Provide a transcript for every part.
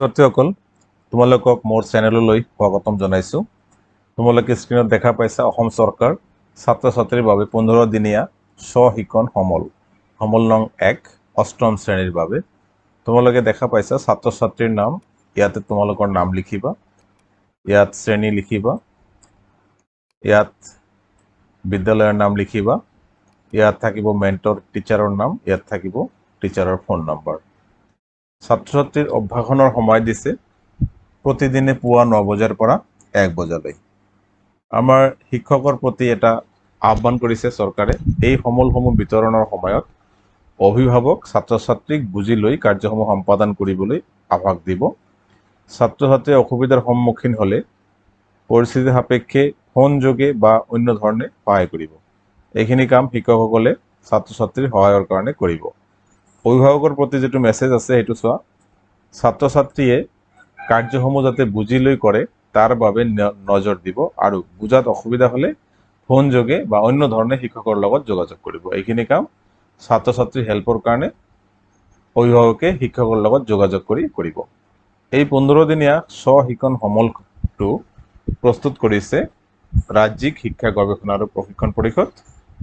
ছাত্ৰীসকল তোমালোকক মোৰ চেনেললৈ স্বাগতম জনাইছো। তোমালোকে স্ক্ৰীনত দেখা পাইছা অসম চৰকাৰ ছাত্ৰ ছাত্ৰীৰ বাবে 15 দিনীয়া স্ব-শিক্ষণ সমল নং 1 অষ্টম শ্ৰেণীৰ বাবে। তোমালোকে দেখা পাইছা ছাত্ৰ ছাত্ৰীৰ নাম, ইয়াতে তোমালোকৰ নাম লিখিবা, ইয়াত শ্ৰেণী লিখিবা, ইয়াত বিদ্যালয়ৰ নাম লিখিবা, ইয়াত থাকিব মেণ্টৰ টিচাৰৰ নাম, ইয়াত থাকিব টিচাৰৰ ফোন নম্বৰ। ছাত্ৰ ছাত্ৰীৰ অভ্যাসনৰ সময় দিছে প্ৰতিদিনে পুৱা 9 বজাৰ পৰা 1 বজালৈ। আমাৰ শিক্ষকৰ প্ৰতি এটা আহ্বান কৰিছে চৰকাৰে, এই সমলসমূহ বিতৰণৰ সময়ত অভিভাৱক ছাত্ৰ ছাত্ৰীক বুজি লৈ কাৰ্যসমূহ সম্পাদন কৰিবলৈ আহ্বান দিব। ছাত্ৰ ছাত্ৰীয়ে অসুবিধাৰ সন্মুখীন হ'লে পৰিস্থিতি সাপেক্ষে ফোন যোগে বা অন্য ধৰণে সহায় কৰিব। এইখিনি কাম শিক্ষকসকলে ছাত্ৰ ছাত্ৰীৰ সহায়ৰ কাৰণে কৰিব। অভিভাৱকৰ প্ৰতি যিটো মেছেজ আছে সেইটো চোৱা, ছাত্ৰ ছাত্ৰীয়ে কাৰ্যসমূহ যাতে বুজি লৈ কৰে তাৰ বাবে নজৰ দিব আৰু বুজাত অসুবিধা হ'লে ফোন যোগে বা অন্য ধৰণে শিক্ষকৰ লগত যোগাযোগ কৰিব। এইখিনি কাম ছাত্ৰ ছাত্ৰীৰ হেল্পৰ কাৰণে অভিভাৱকে শিক্ষকৰ লগত যোগাযোগ কৰি কৰিব। এই 15 দিনীয়া স্ব-শিক্ষণ সমলটো প্ৰস্তুত কৰিছে ৰাজ্যিক শিক্ষা গৱেষণা আৰু প্ৰশিক্ষণ পৰিষদ,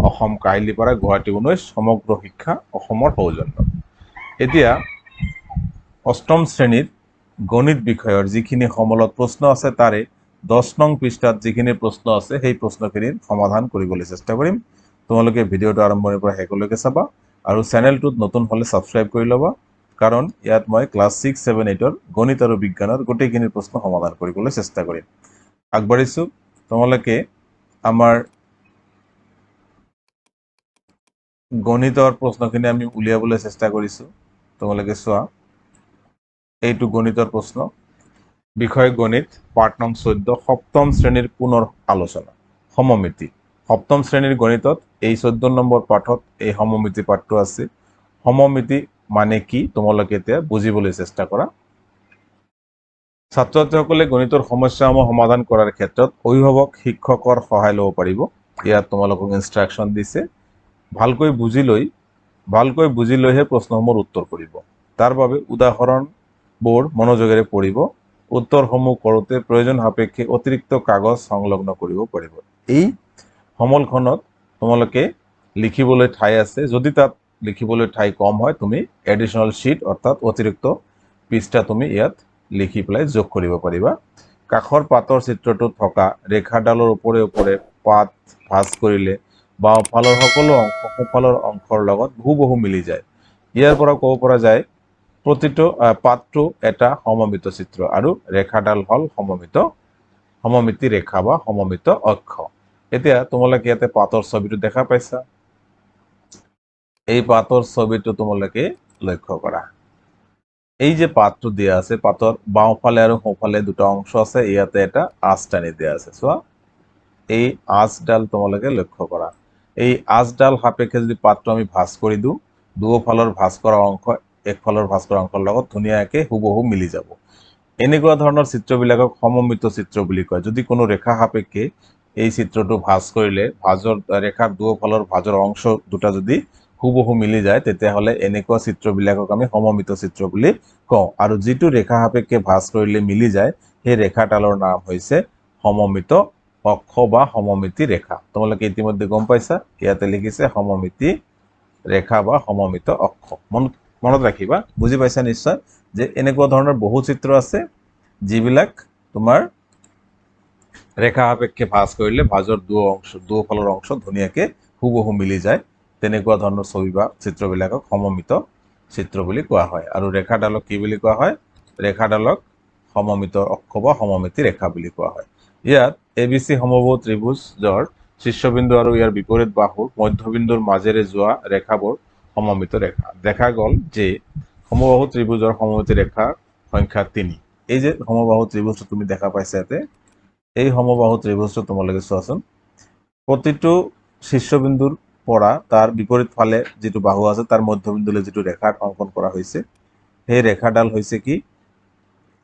অসম কাহিলীপাৰা, গুৱাহাটী 19 সমগ্ৰ শিক্ষা অসমৰ সৌজন্য। এতিয়া অষ্টম শ্ৰেণীৰ গণিত বিষয়ৰ যিখিনি সমলত প্ৰশ্ন আছে তাৰে 10 নং পৃষ্ঠাত যিখিনি প্ৰশ্ন আছে সেই প্ৰশ্নখিনিৰ সমাধান কৰিবলৈ চেষ্টা কৰিম। তোমালোকে ভিডিঅ'টো আৰম্ভণিৰ পৰা শেষলৈকে চাবা আৰু চেনেলটোত নতুন হ'লে ছাবস্ক্ৰাইব কৰি ল'বা, কাৰণ ইয়াত মই ক্লাছ 6, 7, 8ৰ গণিত আৰু বিজ্ঞানৰ গোটেইখিনি প্ৰশ্ন সমাধান কৰিবলৈ চেষ্টা কৰিম। আগবাঢ়িছোঁ। তোমালোকে আমাৰ গণিতৰ প্ৰশ্নখিনি আমি উলিয়াবলৈ চেষ্টা কৰিছোঁ। তোমালোকে চোৱা, এইটো গণিতৰ প্ৰশ্ন, বিষয় গণিত, পাঠ নং 14, সপ্তম শ্ৰেণীৰ পুনৰ আলোচনা, সমমিতি। সপ্তম শ্ৰেণীৰ গণিতত এই 14 নম্বৰ পাঠত এই সমমিতি পাঠটো আছে। সমমিতি মানে কি তোমালোকে এতিয়া বুজিবলৈ চেষ্টা কৰা। ছাত্ৰ ছাত্ৰীসকলে গণিতৰ সমস্যাসমূহ সমাধান কৰাৰ ক্ষেত্ৰত অভিভাৱক শিক্ষকৰ সহায় ল'ব পাৰিব। ইয়াত তোমালোকক ইনষ্ট্ৰাকশ্যন দিছে, ভালকৈ বুজি লৈহে প্ৰশ্নসমূহৰ উত্তৰ কৰিব। তাৰ বাবে উদাহৰণবোৰ মনোযোগেৰে পঢ়িব। উত্তৰসমূহ কৰোঁতে প্ৰয়োজন সাপেক্ষে অতিৰিক্ত কাগজ সংলগ্ন কৰিব পাৰিব। এই সমলখনত তোমালোকে লিখিবলৈ ঠাই আছে, যদি তাত লিখিবলৈ ঠাই কম হয় তুমি এডিশ্যনেল শ্বীট অৰ্থাৎ অতিৰিক্ত পৃষ্ঠা তুমি ইয়াত লিখি পেলাই যোগ কৰিব পাৰিবা। কাষৰ পাতৰ চিত্ৰটোত থকা ৰেখাডালৰ ওপৰে ওপৰে পাত ভাঁজ কৰিলে বাওঁফালৰ সকলো অংশ সোঁফালৰ অংশৰ লগত হুবহু মিলি যায়। ইয়াৰ পৰা ক'ব পৰা যায় প্ৰতিটো পাতটো এটা সমমিত চিত্ৰ আৰু ৰেখাডাল হ'ল সমমিতি ৰেখা বা সমমিত অক্ষ। এতিয়া তোমালোকে ইয়াতে পাতৰ ছবিটো দেখা পাইছা। এই পাতৰ ছবিটো তোমালোকে লক্ষ্য কৰা। এই যে পাতটো দিয়া আছে, পাতৰ বাওঁফালে আৰু সোঁফালে দুটা অংশ আছে, ইয়াতে এটা আঁচ টানি দিয়া আছে। চোৱা, এই আঁচডাল তোমালোকে লক্ষ্য কৰা। এই আঁচডাল সাপেক্ষে যদি পাতটো আমি ভাঁজ কৰি দিওঁ, দুয়োফালৰ ভাঁজ কৰা অংশ একফালৰ ভাঁজ কৰা অংশৰ লগত ধুনীয়াকৈ হুবহু মিলি যাব। এনেকুৱা ধৰণৰ চিত্ৰবিলাকক সমমিত চিত্ৰ বুলি কয়। যদি কোনো ৰেখা সাপেক্ষে এই চিত্ৰটো ভাঁজ কৰিলে ৰেখাৰ দুয়োফালৰ ভাঁজৰ অংশ দুটা যদি হুবহু মিলি যায়, তেতিয়াহ'লে এনেকুৱা চিত্ৰবিলাকক আমি সমমিত চিত্ৰ বুলি কওঁ। আৰু যিটো ৰেখা সাপেক্ষে ভাঁজ কৰিলে মিলি যায় সেই ৰেখাডালৰ নাম হৈছে সমমিত অক্ষ বা সমমিতি ৰেখা। তোমালোকে ইতিমধ্যে গম পাইছা, ইয়াতে লিখিছে সমমিতি ৰেখা বা সমমিত অক্ষ। মনত ৰাখিবা, বুজি পাইছা নিশ্চয় যে এনেকুৱা ধৰণৰ বহু চিত্ৰ আছে যিবিলাক তোমাৰ ৰেখা সাপেক্ষে ভাঁজ কৰিলে ভাঁজৰ দুয়োফালৰ অংশ ধুনীয়াকৈ হুবহু মিলি যায়। তেনেকুৱা ধৰণৰ ছবি বা চিত্ৰবিলাকক সমমিত চিত্ৰ বুলি কোৱা হয়। আৰু ৰেখাডালক কি বুলি কোৱা হয়? ৰেখাডালক সমমিত অক্ষ বা সমমিতি ৰেখা বুলি কোৱা হয়। ইয়াত ABC সমবাহু ত্ৰিভুজৰ শীৰ্ষবিন্দু আৰু ইয়াৰ বিপৰীত বাহুৰ মধ্যবিন্দুৰ মাজেৰে যোৱা ৰেখাবোৰ সমমিত ৰেখা। দেখা গ'ল যে সমবাহু ত্ৰিভুজৰ সমমিতি ৰেখাৰ সংখ্যা 3। এই যে সমবাহু ত্ৰিভুজটো তুমি দেখা পাইছা ইয়াতে, এই সমবাহু ত্ৰিভুজটো তোমালোকে চোৱাচোন। প্ৰতিটো শীৰ্ষবিন্দুৰ পৰা তাৰ বিপৰীত ফালে যিটো বাহু আছে তাৰ মধ্যবিন্দুলৈ যিটো ৰেখা অংকন কৰা হৈছে, সেই ৰেখাডাল হৈছে কি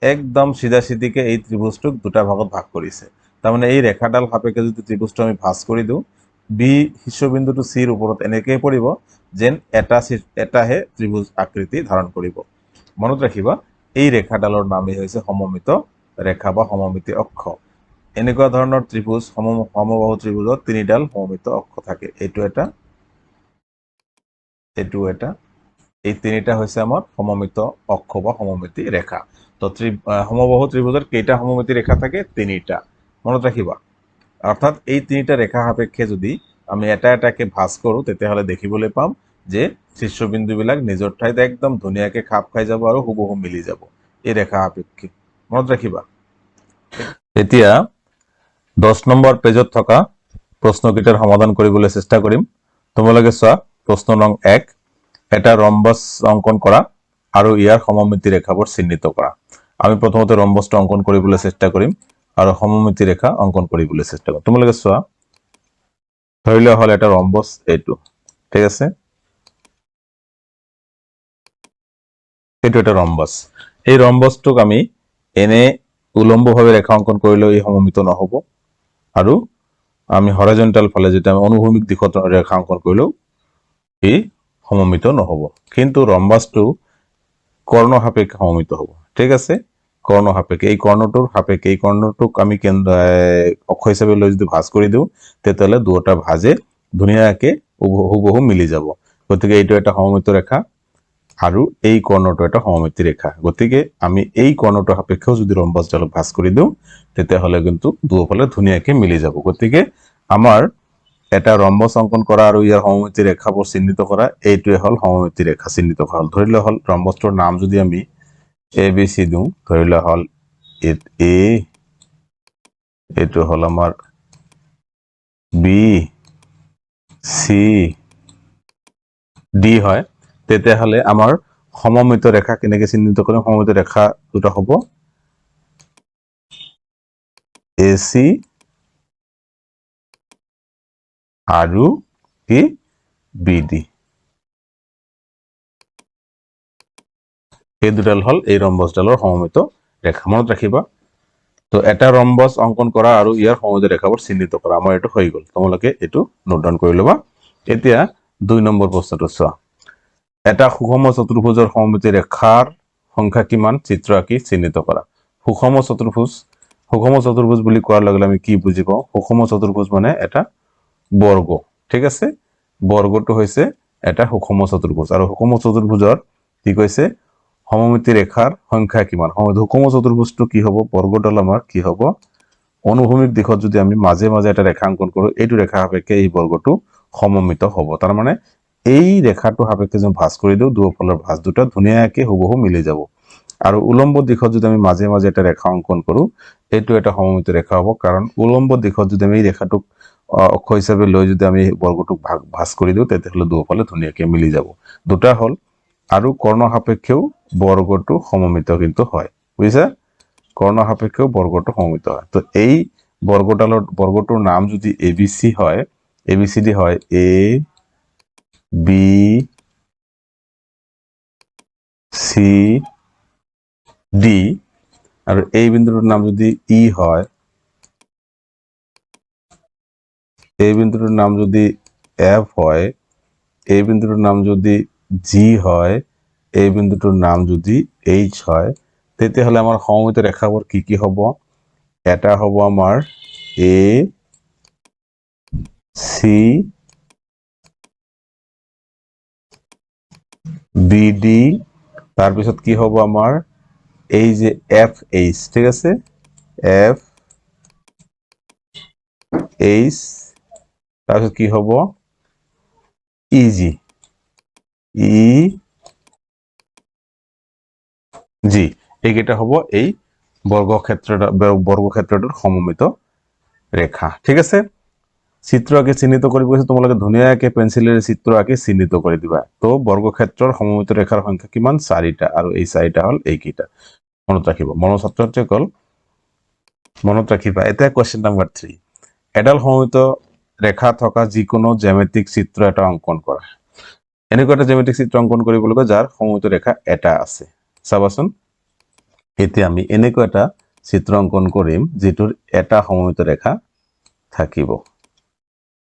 একদম চিধাচিধিকে এই ত্ৰিভুজটোক দুটা ভাগত ভাগ কৰিছে। তাৰমানে এই ৰেখাডাল সাপেক্ষে যদি ত্ৰিভুজটো আমি ভাঁজ কৰি দিওঁ, বি শীৰ্ষবিন্দুটো চিৰ ওপৰত এনেকৈ পৰিব যেন এটাহে ত্ৰিভুজ আকৃতি ধাৰণ কৰিব। মনত ৰাখিবা, এই ৰেখাডালৰ নামেই হৈছে সমমিত ৰেখা বা সমমিতি অক্ষ এনেকুৱা ধৰণৰ ত্ৰিভুজ সমবাহু ত্ৰিভুজত তিনিডাল সমমিত অক্ষ থাকে এইটো এটা এই তিনিটা হৈছে আমাৰ সমমিত অক্ষ বা সমমিতি ৰেখা তো সমবাহু ত্ৰিভুজত কেইটা সমমিতি ৰেখা থাকে তিনিটা মনত ৰাখিবা অৰ্থাৎ এই তিনিটা ৰেখা সাপেক্ষে যদি আমি এটা এটাকে ভাঁজ কৰোঁ তেতিয়াহ'লে দেখিবলৈ পাম যে শীৰ্ষবিন্দুবিলাক নিজৰ ঠাইত একদম ধুনীয়াকৈ খাপ খাই যাব আৰু হুবহু মিলি যাব এই ৰেখা সাপেক্ষে মনত ৰাখিবা এতিয়া 10 নম্বৰ পেজত থকা প্ৰশ্নকেইটাৰ সমাধান কৰিবলৈ চেষ্টা কৰিম তোমালোকে চোৱা প্ৰশ্ন নং 1 এটা ৰম্বস অঙ্কন কৰা আৰু ইয়াৰ সমমিতি ৰেখাবোৰ চিহ্নিত কৰা আমি প্ৰথমতে ৰম্বসটো অঙ্কন কৰিবলৈ চেষ্টা কৰিম আৰু সমমিতি ৰেখা অঙ্কন কৰিবলৈ চেষ্টা কৰিম তোমালোকে চোৱা ধৰি লোৱা হল এটা ৰম্বস এইটো ঠিক আছে এইটো এটা ৰম্বস এই ৰম্বসটোক আমি এনে উলম্বভাৱে ৰেখা অঙ্কন কৰিলেও এই সমমিত নহব আৰু আমি হৰাইজন্টাল ফালে যেটা আমি অনুভূমিক দিশত ৰেখা অঙ্কন কৰিলেও এই সমমিত নহব কিন্তু ৰম্বসটো কৰ্ণ সাপেক্ষে সমমিত হ'ব ঠিক আছে কৰ্ণ সাপেক্ষে এই কৰ্ণটোৰ সাপেক্ষে এই কৰ্ণটোক আমি অক্ষ হিচাপে লৈ যদি ভাঁজ কৰি দিওঁ তেতিয়াহ'লে দুটা ভাঁজে ধুনীয়াকৈ হুবহু মিলি যাব গতিকে এইটো এটা সমমিত ৰেখা আৰু এই কৰ্ণটো এটা সমমিতি ৰেখা গতিকে আমি এই কৰ্ণটোৰ সাপেক্ষেও যদি ৰম্বসডালক ভাঁজ কৰি দিওঁ তেতিয়াহ'লে কিন্তু দুয়োফালে ধুনীয়াকৈ মিলি যাব গতিকে আমাৰ এটা ৰম্বস অঙ্কন কৰা আৰু ইয়াৰ সমমিতি ৰেখাবোৰ চিহ্নিত কৰা এইটোৱে হল সমমিতি ৰেখা চিহ্নিত কৰা ধৰি লোৱা হল ৰম্বসটোৰ নাম যদি আমি এ বি সি দিওঁ ধৰি লোৱা হল এ এইটো হল আমাৰ বি সি ডি হয় তেতিয়াহ'লে আমাৰ সমমিত ৰেখা কেনেকৈ চিহ্নিত কৰিম সমমিত ৰেখা দুটা হ'ব এ সি আৰু কি বিডি এই দুডাল হল এই ৰম্বসডালৰ সমমিত ৰেখা মনত ৰাখিবা তো এটা ৰম্বস অঙ্কন কৰা আৰু ইয়াৰ সমমিত ৰেখাবোৰ চিহ্নিত কৰা আমাৰ এটো হৈ গল তোমালোকে এটো নোট ডাউন কৰি লবা এতিয়া 2 নম্বৰ প্ৰশ্নটো চোৱা এটা সুষম চতুৰ্ভুজৰ সমমিতি ৰেখাৰ সংখ্যা কিমান চিত্ৰ আঁকি চিহ্নিত কৰা সুষম চতুৰ্ভুজ বুলি কোৱাৰ লগে আমি কি বুজি পাওঁ সুষম চতুৰ্ভুজ মানে এটা বৰ্গ ঠিক আছে বৰ্গটো হৈছে এটা সুষম চতুৰ্ভুজ আৰু সুষম চতুৰ্ভুজৰ কি কৈছে সমমিতি ৰেখাৰ সংখ্যা কিমান সুষম চতুৰ্ভুজটো কি হ'ব বৰ্গডাল আমাৰ কি হ'ব অনুভূমিক দিশত যদি আমি মাজে মাজে এটা ৰেখা অঙ্কন কৰো এইটো ৰেখা সাপেক্ষে এই বৰ্গটো সমমিত হ'ব তাৰ মানে এই ৰেখাটো সাপেক্ষে যদি ভাঁজ কৰি দিওঁ দুয়োফালৰ ভাঁজ দুটা ধুনীয়াকৈ হুবহু মিলি যাব আৰু উলম্ব দিশত যদি আমি মাজে মাজে এটা ৰেখা অঙ্কন কৰো এইটো এটা সমমিত ৰেখা হ'ব কাৰণ উলম্ব দিশত যদি আমি এই ৰেখাটোক অক্ষ হিচাপে লৈ যদি আমি বৰ্গটোক ভাঁজ কৰি দিওঁ তেতিয়াহ'লে দুয়োফালে ধুনীয়াকৈ মিলি যাব দুটা হল আৰু কৰ্ণ সাপেক্ষেও বৰ্গটো সমমিত কিন্তু হয় বুজিছা কৰ্ণ সাপেক্ষেও বৰ্গটো সমমিত হয় তো এই বৰ্গটোৰ নাম যদি এবিসি হয় এবিসিডি হয় এ বি সি ডি আৰু এই বিন্দুটোৰ নাম যদি ই হয় এই বিন্দুটোৰ নাম যদি এফ হয় এই বিন্দুটোৰ নাম যদি জি হয় এই বিন্দুটোৰ নাম যদি এইচ হয় তেতিয়াহ'লে আমাৰ সমমিত ৰেখাবোৰ কি হ'ব এটা হ'ব আমাৰ এ সি বি ডি তাৰপিছত কি হ'ব আমাৰ এই যে এফ এইচ ঠিক আছে এফ এইচ তাৰপিছত কি হ'ব ই জি ই জি এইকেইটা হ'ব এই বৰ্গক্ষেত্ৰটোৰ সমমিত ৰেখা ঠিক আছে চিত্ৰ আঁকি চিহ্নিত কৰিব কৈছে তোমালোকে ধুনীয়াকৈ পেন্সিলেৰে চিত্ৰ আঁকি চিহ্নিত কৰি দিবা তো বৰ্গক্ষেত্ৰৰ সমমিত ৰেখাৰ সংখ্যা কিমান 4টা আৰু এই 4টা হল এইকেইটা মনত ৰাখিবা ছাত্ৰসকল মনত ৰাখিবা এতিয়া কোৱেশ্চন নম্বৰ 3 এডাল সমমিত ৰেখা থকা যিকোনো জ্যামিতিক চিত্ৰ এটা অঙ্কন কৰা এনেকুৱা এটা জ্যামিতিক চিত্ৰ অঙ্কন কৰিবলৈ যাৰ সমমিত ৰেখা এটা আছে চাবাচোন এতিয়া আমি এনেকুৱা এটা চিত্ৰ অঙ্কন কৰিম যেটোৰ এটা সমমিত ৰেখা থাকিব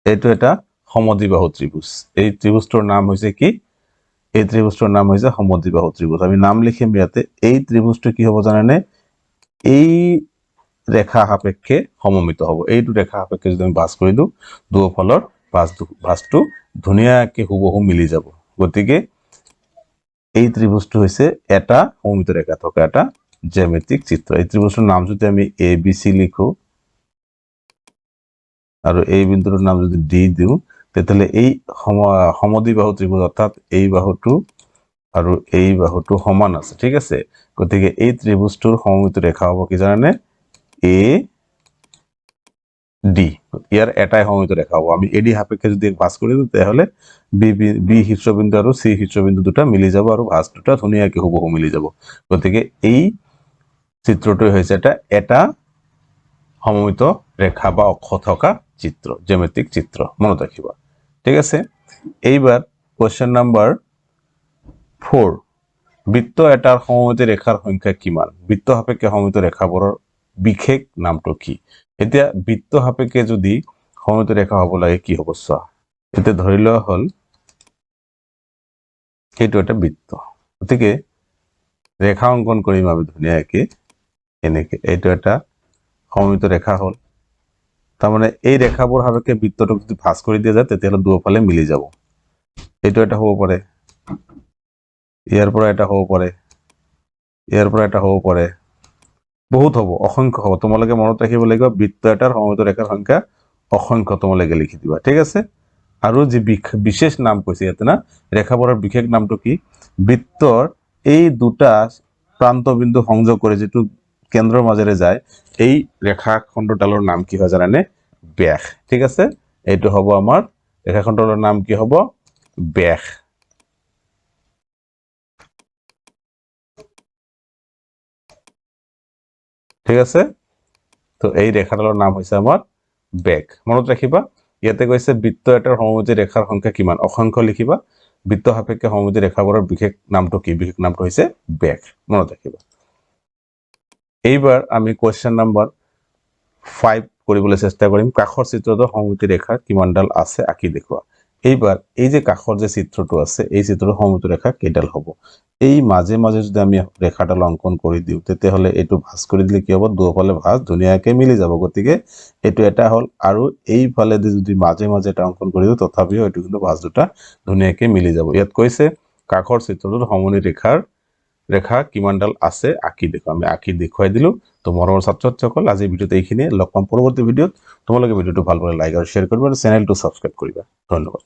এইটো এটা সমদ্বিবাহু ত্ৰিভুজ এই ত্ৰিভুজটোৰ নাম হৈছে কি এই ত্ৰিভুজটোৰ নাম হৈছে সমদ্বিবাহু ত্ৰিভুজ আমি নাম লিখিম ইয়াতে এই ত্ৰিভুজটো কি হ'ব জানেনে এই ৰেখা সাপেক্ষে সমমিত হ'ব এইটো ৰেখা সাপেক্ষে যদি আমি বাছ কৰি দিওঁ দুয়োফালৰ ভাঁজটো ধুনীয়াকৈ হুবহু মিলি যাব গতিকে এই ত্ৰিভুজটো হৈছে এটা সমমিত ৰেখা থকা এটা জ্যামিতিক চিত্ৰ এই ত্ৰিভুজটোৰ নাম যদি আমি ABC লিখো আৰু এই বিন্দুটোৰ নাম যদি D দিওঁ তেতিয়াহ'লে এই সমদ্বিবাহু ত্ৰিভুজ অৰ্থাৎ এই বাহুটো আৰু এই বাহুটো সমান আছে ঠিক আছে গতিকে এই ত্ৰিভুজটোৰ সমমিত ৰেখা হ'ব কি জানেনে AD ইয়াৰ এটাই সমমিত ৰেখা হ'ব আমি AD সাপেক্ষে যদি বাছ কৰি দিওঁ তেতিয়াহ'লে B শীৰ্ষবিন্দু আৰু C শীৰ্ষবিন্দু দুটা মিলি যাব আৰু ভাঁজ দুটা ধুনীয়াকৈ হুবহু মিলি যাব গতিকে এই চিত্ৰটো হৈছে এটা সমমিত ৰেখা বা অক্ষ থকা চিত্ৰ জ্যামিতিক চিত্ৰ মনত ৰাখিবা ঠিক আছে এইবাৰ কোৱেশ্চন নাম্বাৰ 4 বৃত্ত এটাৰ সমমিত ৰেখাৰ সংখ্যা কিমান বৃত্ত সাপেক্ষে সমমিত ৰেখাবোৰৰ বিশেষ নামটো কি এতিয়া বৃত্ত সাপেক্ষে যদি সমমিত ৰেখা হ'ব লাগে কি হ'ব চোৱা এতিয়া ধৰি লোৱা হ'ল এইটো এটা বৃত্ত গতিকে ৰেখা অংকন কৰিম আমি ধুনীয়াকৈ এনেকৈ এইটো এটা সমমিত ৰেখা হ'ল তাৰমানে এই ৰেখাবোৰ সাপেক্ষে বৃত্তটোক যদি ভাঁজ কৰি দিয়া যায় তেতিয়াহ'লে দুয়োফালে মিলি যাব এইটো এটা হ'ব পাৰে ইয়াৰ পৰা এটা হ'ব পাৰে ইয়াৰ পৰা এটা হ'ব পাৰে বহুত হ'ব অসংখ্য হ'ব তোমালোকে মনত ৰাখিব লাগিব বৃত্ত এটাৰ সমমিত ৰেখাৰ সংখ্যা অসংখ্য তোমালোকে লিখি দিবা ঠিক আছে আৰু যি বিশেষ নাম কৈছে ইয়াতে না ৰেখাবোৰৰ বিশেষ নামটো কি বৃত্তৰ এই দুটা প্ৰান্তবিন্দু সংযোগ কৰি যেটো কেন্দ্ৰৰ মাজেৰে যায় এই ৰেখাখণ্ডডালৰ নাম কি হয় জানানে ব্যাস ঠিক আছে এইটো হ'ব আমাৰ ৰেখাখণ্ডৰ নাম কি হ'ব ব্যাস ঠিক আছে তো এই ৰেখাডালৰ নাম হৈছে আমাৰ ব্যাস মনত ৰাখিবা ইয়াতে কৈছে বৃত্ত এটাৰ সমমিত ৰেখাৰ সংখ্যা কিমান অসংখ্য লিখিবা বৃত্ত সাপেক্ষে সমমিত ৰেখাবোৰৰ বিশেষ নামটো কি বিশেষ নামটো হৈছে ব্যাস মনত ৰাখিবা এইবাৰ আমি কোৱেশ্চন নাম্বাৰ 5 কৰিবলৈ চেষ্টা কৰিম কাখৰ চিত্ৰটো সমমিত ৰেখা কিমানডাল আছে আঁকি দেখুৱা এইবাৰ এই যে কাখৰ যে চিত্ৰটো আছে এই চিত্ৰৰ সমমিত ৰেখা কেইডাল হ'ব এই মাজে মাজে যদি আমি ৰেখাডাল অংকন কৰি দিওঁ তেতিয়াহ'লে এইটো ভাঁজ কৰি দিলে কি হ'ব দুয়োফালে ভাঁজ ধুনীয়াকৈ মিলি যাব গতিকে এইটো এটা হ'ল আৰু এইফালে যদি মাজে মাজে এটা অংকন কৰি দিওঁ তথাপিও এইটো কিন্তু ভাঁজ দুটা ধুনীয়াকৈ মিলি যাব ইয়াত কৈছে কাখৰ চিত্ৰটোৰ সমমিত ৰেখা কিমানডাল আছে আঁকি দেখুৱা আমি আঁকি দেখুৱাই দিলো তো মৰমৰ ছাত্ৰ ছাত্ৰীসকল আজি ভিডিঅ'ত এইখিনিয়ে লগ পাম পৰৱৰ্তী ভিডিঅ'ত তোমালোকে ভিডিঅ'টো ভাল পালে লাইক আৰু শ্বেয়াৰ কৰিবা আৰু চেনেলটো ছাবস্ক্ৰাইব কৰিবা ধন্যবাদ